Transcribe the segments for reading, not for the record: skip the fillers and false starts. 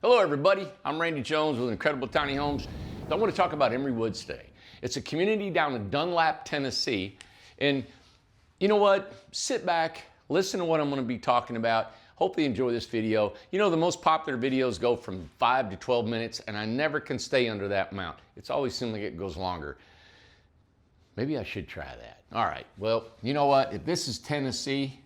Hello everybody, I'm Randy Jones with Incredible Tiny Homes. I want to talk about Emery Woods today. It's a community down in Dunlap, Tennessee. And you know what? Sit back, listen to what I'm going to be talking about. Hopefully you enjoy this video. You know, the most popular videos go from 5 to 12 minutes and I never can stay under that amount. It's always seems like it goes longer. Maybe I should try that. All right, well, you know what? If this is Tennessee,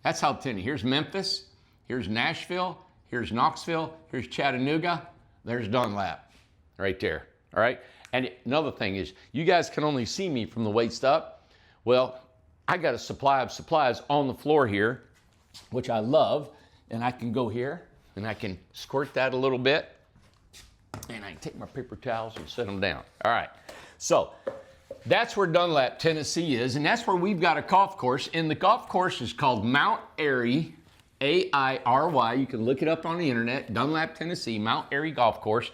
that's how Tennessee. Here's Memphis, here's Nashville, here's Knoxville, here's Chattanooga, there's Dunlap, right there, all right? And another thing is, you guys can only see me from the waist up. Well, I got a supply of supplies on the floor here, which I love, and I can go here, and I can squirt that a little bit, and I can take my paper towels and set them down. All right, so that's where Dunlap, Tennessee is, and that's where we've got a golf course, and the golf course is called Mount Airy, A-I-R-Y. You can look it up on the internet, Dunlap, Tennessee, Mount Airy Golf Course.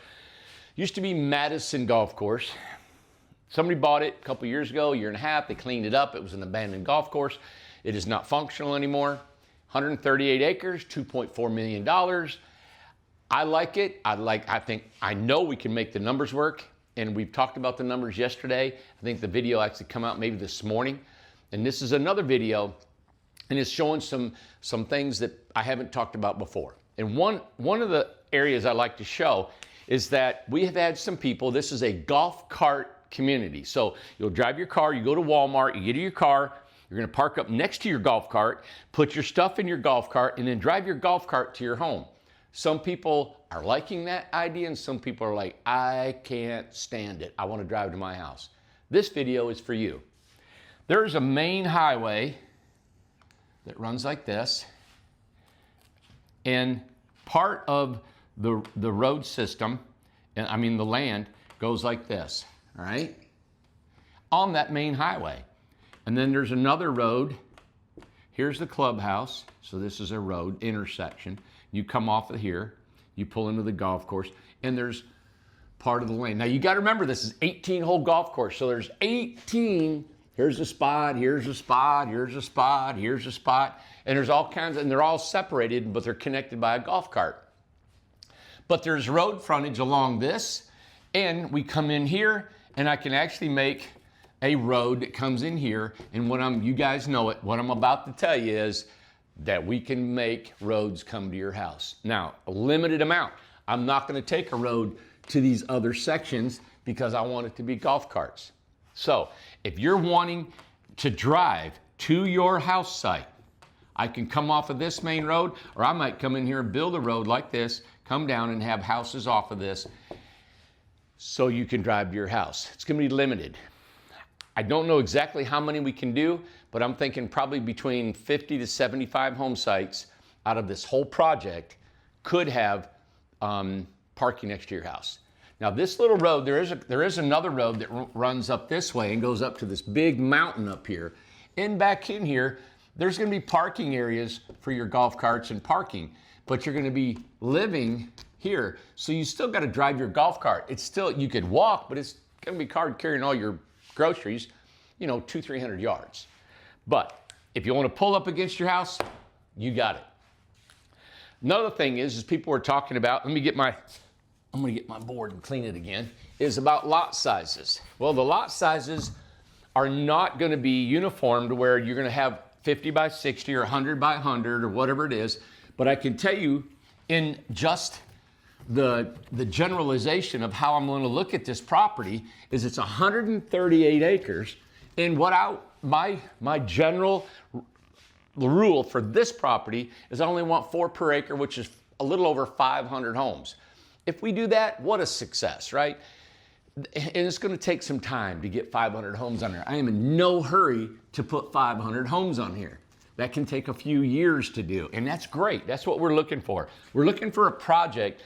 Used to be Madison Golf Course. Somebody bought it a couple years ago, year and a half. They cleaned it up. It was an abandoned golf course. It is not functional anymore. 138 acres, $2.4 million. I like it. I know we can make the numbers work, and we've talked about the numbers yesterday. I think the video actually come out maybe this morning. And this is another video, and it's showing some things that I haven't talked about before. And one of the areas I like to show is that we have had some people, this is a golf cart community. So you'll drive your car, you go to Walmart, you get in your car, you're gonna park up next to your golf cart, put your stuff in your golf cart, and then drive your golf cart to your home. Some people are liking that idea, and some people are like, I can't stand it. I wanna drive to my house. This video is for you. There's a main highway that runs like this, and part of the road system, and I mean the land, goes like this, all right? On that main highway. And then there's another road. Here's the clubhouse. So this is a road intersection. You come off of here, you pull into the golf course, and there's part of the lane. Now you gotta remember, this is 18-hole golf course. So there's 18, here's a spot, here's a spot, here's a spot, here's a spot, and there's all kinds, and they're all separated, but they're connected by a golf cart. But there's road frontage along this, and we come in here, and I can actually make a road that comes in here, and you guys know it, what I'm about to tell you is that we can make roads come to your house. Now, a limited amount. I'm not gonna take a road to these other sections because I want it to be golf carts. So, if you're wanting to drive to your house site, I can come off of this main road, or I might come in here and build a road like this, come down and have houses off of this so you can drive to your house. It's gonna be limited. I don't know exactly how many we can do, but I'm thinking probably between 50 to 75 home sites out of this whole project could have parking next to your house. Now this little road, there is another road that runs up this way and goes up to this big mountain up here. And back in here, there's gonna be parking areas for your golf carts and parking, but you're gonna be living here. So you still gotta drive your golf cart. You could walk, but it's gonna be hard carrying all your groceries, 200-300 yards. But if you wanna pull up against your house, you got it. Another thing is people are talking about, I'm gonna get my board and clean it again, is about lot sizes. Well, the lot sizes are not gonna be uniform to where you're gonna have 50 by 60 or 100 by 100 or whatever it is, but I can tell you in just the generalization of how I'm gonna look at this property is it's 138 acres, and my general rule for this property is I only want 4 per acre, which is a little over 500 homes. If we do that, what a success, right? And it's gonna take some time to get 500 homes on there. I am in no hurry to put 500 homes on here. That can take a few years to do, and that's great. That's what we're looking for. We're looking for a project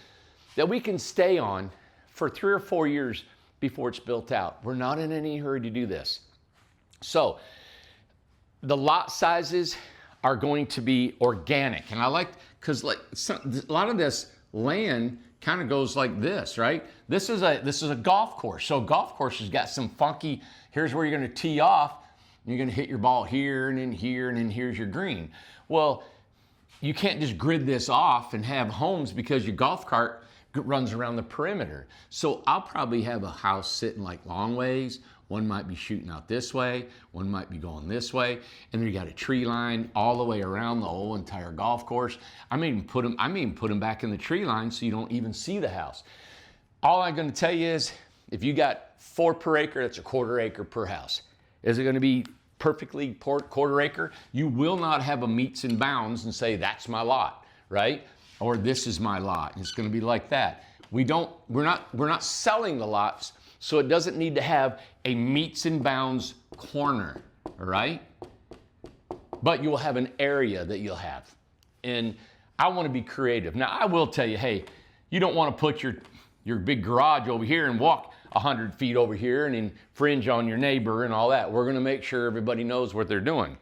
that we can stay on for 3 or 4 years before it's built out. We're not in any hurry to do this. So the lot sizes are going to be organic, and I like, because a lot of this land kind of goes like this, right? This is a golf course. So golf course has got some funky, here's where you're gonna tee off, you're gonna hit your ball here, and then here's your green. Well, you can't just grid this off and have homes because your golf cart runs around the perimeter. So I'll probably have a house sitting like long ways. One might be shooting out this way, one might be going this way, and then you got a tree line all the way around the whole entire golf course. I may even put them back in the tree line so you don't even see the house. All I'm going to tell you is, if you got 4 per acre, that's a 1/4 acre per house. Is it going to be perfectly 1/4 acre? You will not have a meets and bounds and say that's my lot, right? Or this is my lot. It's going to be like that. We're not selling the lots, so it doesn't need to have a meets and bounds corner, all right? But you will have an area that you'll have. And I want to be creative. Now, I will tell you, hey, you don't want to put your big garage over here and walk 100 feet over here and infringe on your neighbor and all that. We're going to make sure everybody knows what they're doing.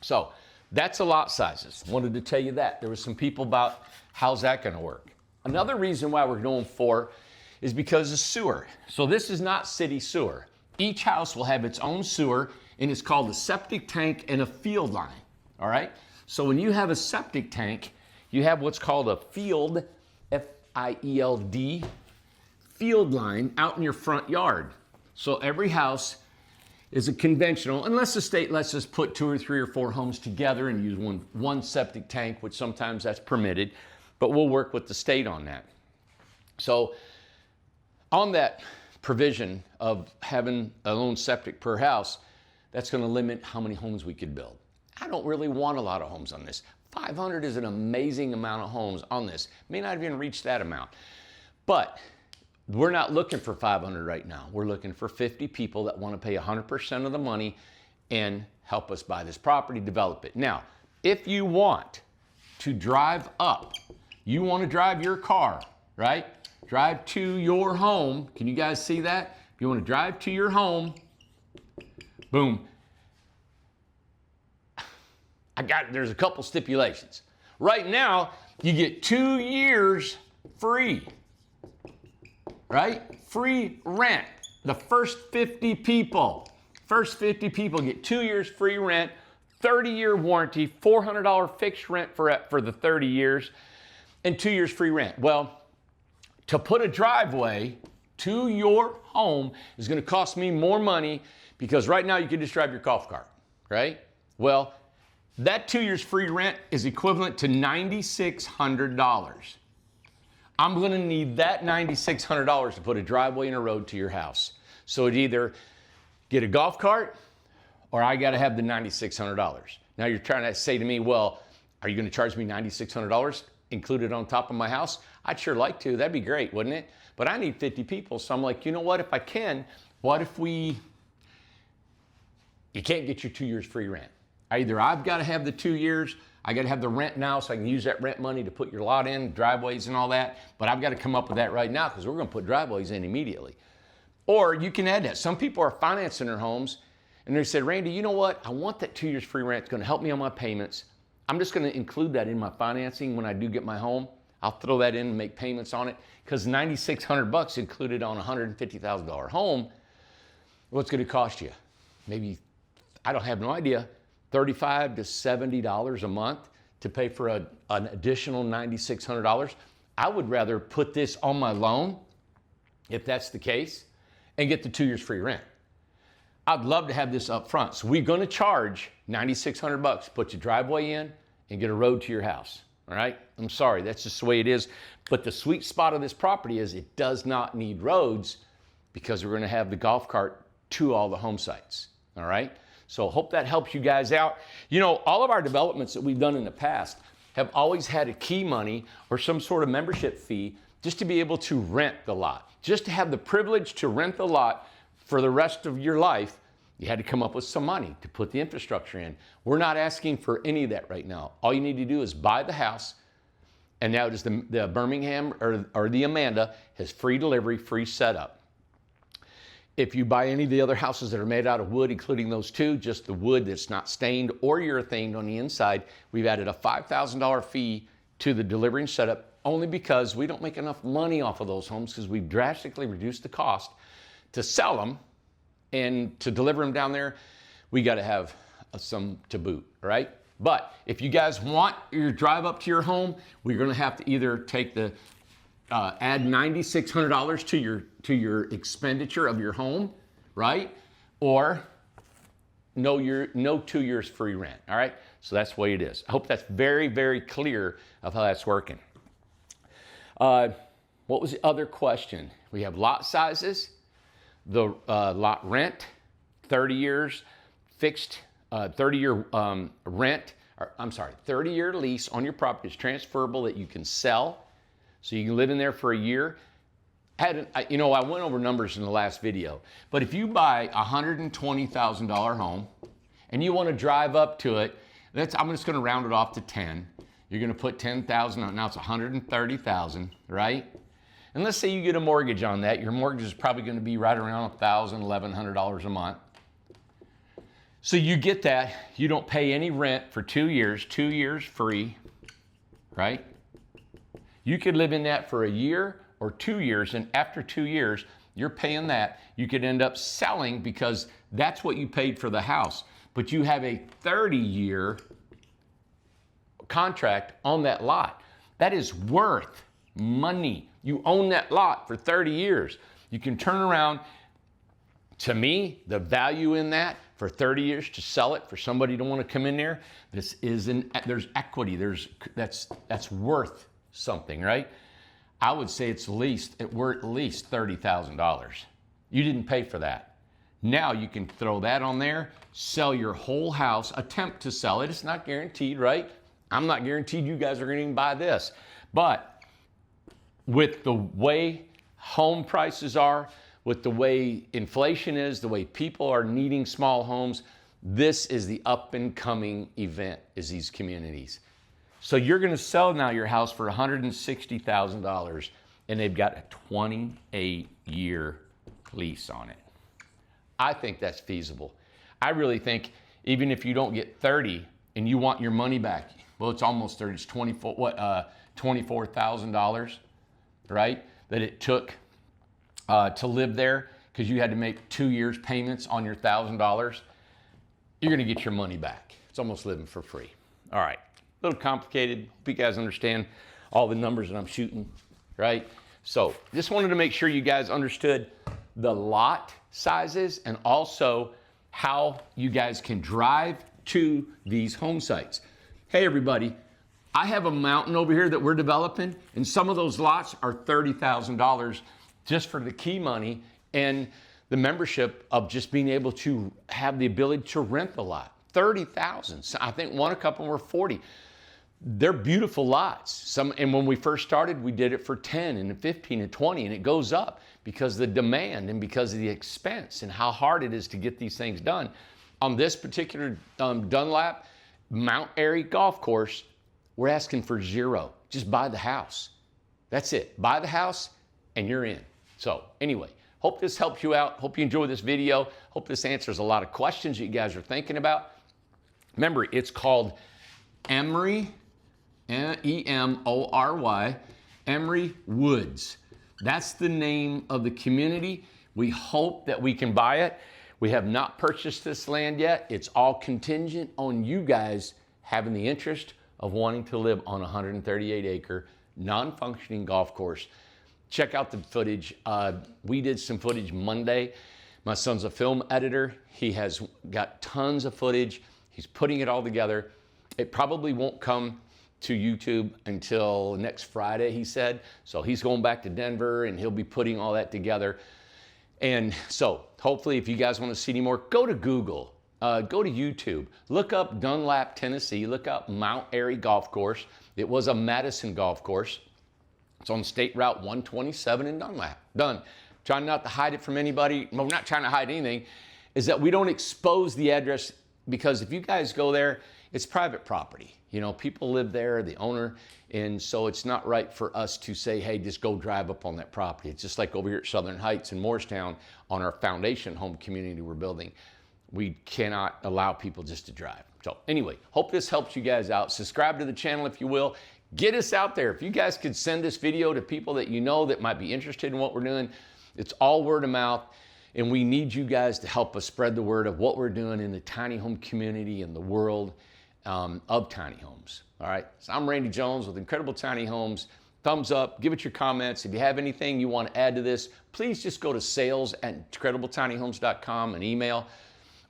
So that's the lot sizes. Wanted to tell you that. There was some people about how's that going to work. Another reason why we're going 4 is because of sewer. So this is not city sewer. Each house will have its own sewer, and it's called a septic tank and a field line, all right? So when you have a septic tank, you have what's called a field, F-I-E-L-D, field line out in your front yard. So every house is a conventional, unless the state lets us put 2 or 3 or 4 homes together and use one septic tank, which sometimes that's permitted, but we'll work with the state on that. So on that provision of having a lone septic per house, that's going to limit how many homes we could build. I don't really want a lot of homes on this. 500 is an amazing amount of homes on this. May not even reach that amount. But we're not looking for 500 right now. We're looking for 50 people that want to pay 100% of the money and help us buy this property, develop it. Now, if you want to drive up, you want to drive your car, right? Drive to your home. Can you guys see that? If you want to drive to your home, boom. There's a couple stipulations. Right now, you get 2 years free, right? Free rent. The first 50 people get 2 years free rent, 30-year warranty, $400 fixed rent for the 30 years, and 2 years free rent. Well, to put a driveway to your home is going to cost me more money, because right now you can just drive your golf cart, right? Well, that 2 years free rent is equivalent to $9,600. I'm going to need that $9,600 to put a driveway and a road to your house. So it either get a golf cart or I got to have the $9,600. Now you're trying to say to me, well, are you going to charge me $9,600 included on top of my house? I'd sure like to. That'd be great, wouldn't it? But I need 50 people. So I'm like, you know what? If I can, what if you can't get your 2 years free rent. Either I've got to have the 2 years, I got to have the rent now so I can use that rent money to put your lot in, driveways and all that, but I've got to come up with that right now because we're going to put driveways in immediately. Or you can add that. Some people are financing their homes and they said, Randy, you know what? I want that 2 years free rent. It's going to help me on my payments. I'm just going to include that in my financing when I do get my home. I'll throw that in and make payments on it, because $9,600 included on a $150,000 home, what's going to cost you? Maybe, I don't have no idea, $35 to $70 a month to pay for an additional $9,600. I would rather put this on my loan, if that's the case, and get the 2 years free rent. I'd love to have this up front. So we're going to charge $9,600, put your driveway in and get a road to your house. All right? I'm sorry, that's just the way it is. But the sweet spot of this property is it does not need roads, because we're going to have the golf cart to all the home sites. All right? So hope that helps you guys out. You know, all of our developments that we've done in the past have always had a key money or some sort of membership fee just to be able to rent the lot. Just to have the privilege to rent the lot for the rest of your life, you had to come up with some money to put the infrastructure in. We're not asking for any of that right now. All you need to do is buy the house, and now just the Birmingham or the Amanda has free delivery, free setup. If you buy any of the other houses that are made out of wood, including those two, just the wood that's not stained or urethaned on the inside, we've added a $5,000 fee to the delivery and setup, only because we don't make enough money off of those homes, because we've drastically reduced the cost to sell them, and to deliver them down there, we got to have some to boot, right? But if you guys want your drive up to your home, we're going to have to either take the add $9,600 to your expenditure of your home, right? Or no 2 years free rent. All right. So that's the way it is. I hope that's very, very clear of how that's working. What was the other question? We have lot sizes, the lot rent, 30 years fixed, 30-year rent, or I'm sorry, 30-year lease on your property is transferable that you can sell. So you can live in there for a year. I went over numbers in the last video, but if you buy a $120,000 home and you want to drive up to it, I'm just going to round it off to 10. You're going to put 10,000 on, now it's 130,000, right? And let's say you get a mortgage on that. Your mortgage is probably going to be right around $1,000, $1,100 a month. So you get that. You don't pay any rent for 2 years, 2 years free, right? You could live in that for a year or 2 years, and after 2 years, you're paying that. You could end up selling because that's what you paid for the house. But you have a 30-year contract on that lot. That is worth money. You own that lot for 30 years. You can turn around. To me, the value in that for 30 years to sell it for somebody to want to come in there, there's equity. That's worth something, right? I would say we're at least $30,000. You didn't pay for that. Now you can throw that on there, sell your whole house, attempt to sell it. It's not guaranteed, right? I'm not guaranteed you guys are going to even buy this. But with the way home prices are, with the way inflation is, the way people are needing small homes, this is the up and coming event, is these communities. So you're going to sell now your house for $160,000 and they've got a 28-year lease on it. I think that's feasible. I really think even if you don't get 30 and you want your money back, well, it's almost 30, it's $24,000, right? That it took to live there because you had to make 2 years payments on your $1,000, you're going to get your money back. It's almost living for free. All right. A little complicated. Hope you guys understand all the numbers that I'm shooting, right? So just wanted to make sure you guys understood the lot sizes and also how you guys can drive to these home sites. Hey, everybody. I have a mountain over here that we're developing, and some of those lots are $30,000 just for the key money and the membership of just being able to have the ability to rent the lot. 30,000. So I think a couple were 40. They're beautiful lots. And when we first started, we did it for 10 and 15 and 20, and it goes up because of the demand and because of the expense and how hard it is to get these things done. On this particular Dunlap Mount Airy golf course, we're asking for $0. Just buy the house. That's it. Buy the house and you're in. So anyway, hope this helps you out. Hope you enjoy this video. Hope this answers a lot of questions you guys are thinking about. Remember, it's called Emery, E-M-O-R-Y, Emery Woods. That's the name of the community. We hope that we can buy it. We have not purchased this land yet. It's all contingent on you guys having the interest of wanting to live on a 138-acre non-functioning golf course. Check out the footage. We did some footage Monday. My son's a film editor. He has got tons of footage. He's putting it all together. It probably won't come to YouTube until next Friday, he said. So he's going back to Denver and he'll be putting all that together. And so hopefully if you guys want to see any more, go to Google, go to YouTube, look up Dunlap, Tennessee, look up Mount Airy Golf Course. It was a Madison golf course. It's on State Route 127 in Dunlap. Done. Trying not to hide it from anybody. Well, we're not trying to hide anything. Is that we don't expose the address, because if you guys go there, it's private property. You know, people live there, the owner, and so it's not right for us to say, hey, just go drive up on that property. It's just like over here at Southern Heights in Morristown on our foundation home community we're building. We cannot allow people just to drive. So anyway, hope this helps you guys out. Subscribe to the channel if you will. Get us out there. If you guys could send this video to people that you know that might be interested in what we're doing, it's all word of mouth. And we need you guys to help us spread the word of what we're doing in the tiny home community and the world. of tiny homes. All right, so I'm Randy Jones with Incredible Tiny Homes. Thumbs up, give it your comments. If you have anything you want to add to this, please just go to sales@incredibletinyhomes.com and email,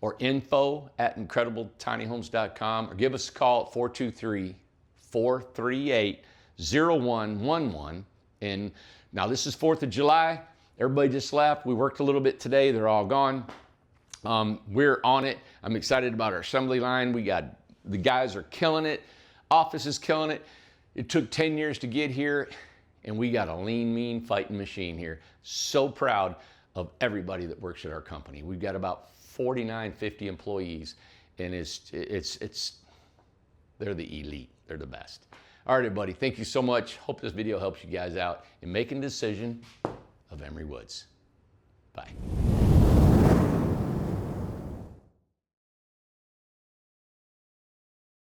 or info@incredibletinyhomes.com, or give us a call at 423-438-0111. And now this is 4th of July. Everybody just left. We worked a little bit today. They're all gone. We're on it. I'm excited about our assembly line. The guys are killing it. Office is killing it. It took 10 years to get here, and we got a lean, mean fighting machine here. So proud of everybody that works at our company. We've got about 49, 50 employees, and they're the elite. They're the best. All right, everybody, thank you so much. Hope this video helps you guys out in making a decision of Emery Woods. Bye.